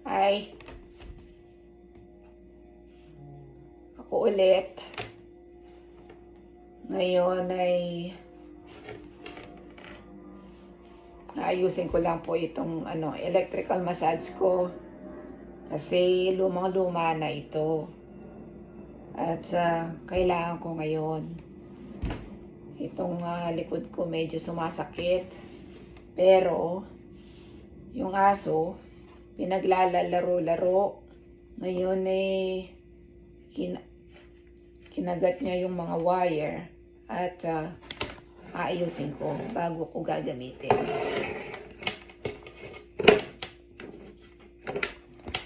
Hi, ako ulit. Ngayon ay ayusin ko lang po itong electrical massage ko kasi lumang-luma na ito. At kailangan ko ngayon. Itong likod ko medyo sumasakit. Pero yung aso pinaglalaro-laro. Ngayon kinagat niya yung mga wire at aayusin ko bago ko gagamitin.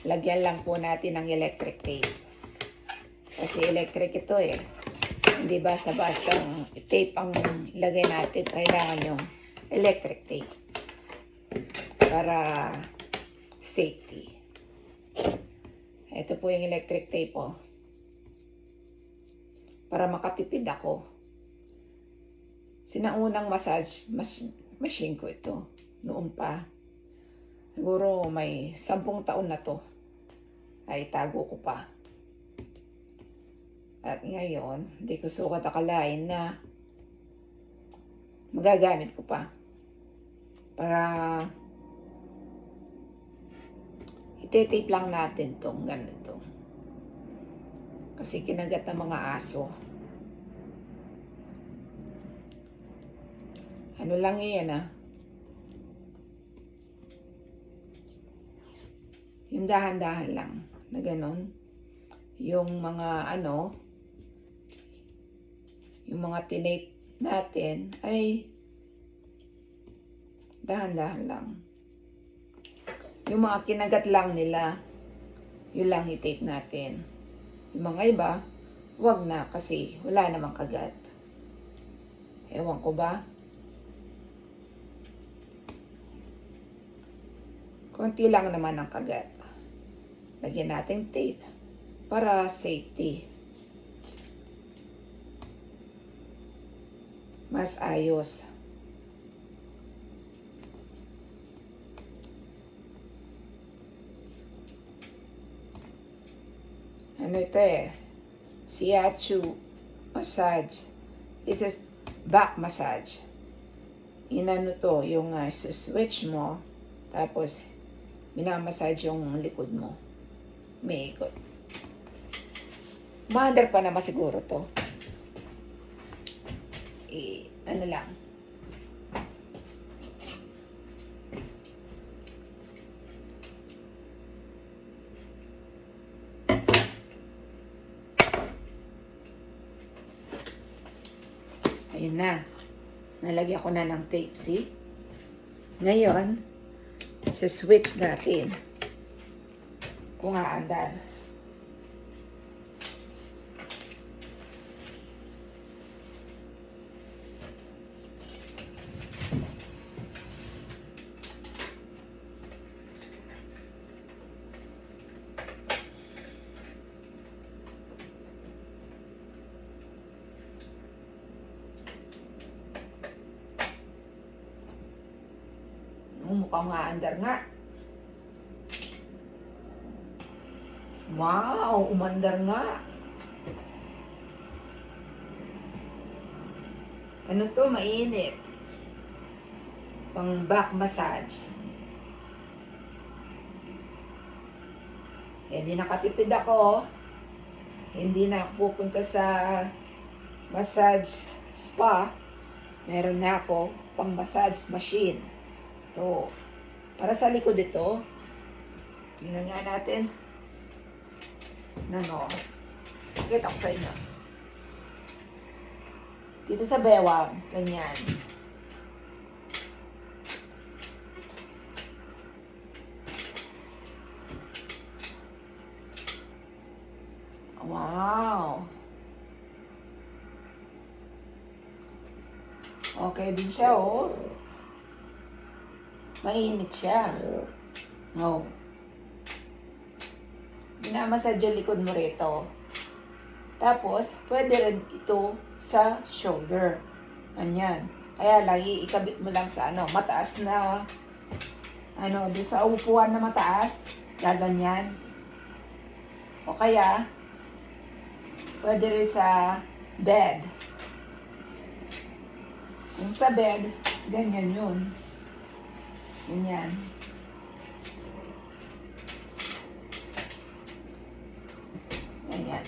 Lagyan lang po natin ng electric tape. Kasi electric ito Hindi basta-basta tape ang ilagay natin. Kailangan yung electric tape para safety. Ito po yung electric tape para makatipid ako. Sinaunang massage machine ko ito noon pa. Siguro may 10 taon na to. Ay tago ko pa. At ngayon, hindi ko sukat akalain na magagamit ko pa para ite-tape lang natin tong ganito. Kasi kinagat ng mga aso. Ano lang yan Yung dahan-dahan lang na ganon. Yung mga yung mga tinape natin ay dahan-dahan lang. Yung mga kinagat lang nila, yun lang i-tape natin. Yung mga iba, wag na kasi wala namang kagat. Ewan ko ba? Konti lang naman ang kagat. Lagyan natin tape para safety. Mas ayos. Ano ito Shiatsu massage. This is back massage. Inano to, yung switch mo, tapos minamassage yung likod mo. May ikot. Mother pa naman siguro to. Ano lang. Ayun na. Nalagyan ko na ng tape, see? Ngayon, sa switch natin. Kung aandar. Mukhang aandar nga. Wow, umandar nga. Ano to? Mainit. Pang back massage. Hindi nakatipid ako. Hindi na ako pupunta sa massage spa. Meron na ako pang massage machine. Ito. Para sa likod ito. Tingnan nga natin. Kita ko sa inyo. Dito sa bewang. Ganyan. Wow. Okay din siya Mainit siya. Minamassage yung likod mo rito. Tapos, pwede rin ito sa shoulder. Ganyan. Kaya lagi ikabit mo lang sa mataas na, doon sa upuan na mataas. gaganyan. O kaya, pwede rin sa bed. Kung sa bed, ganyan yun. Ganyan. Ganyan.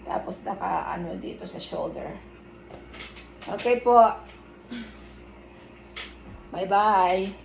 Tapos naka-ano dito sa shoulder. Okay po. Bye-bye.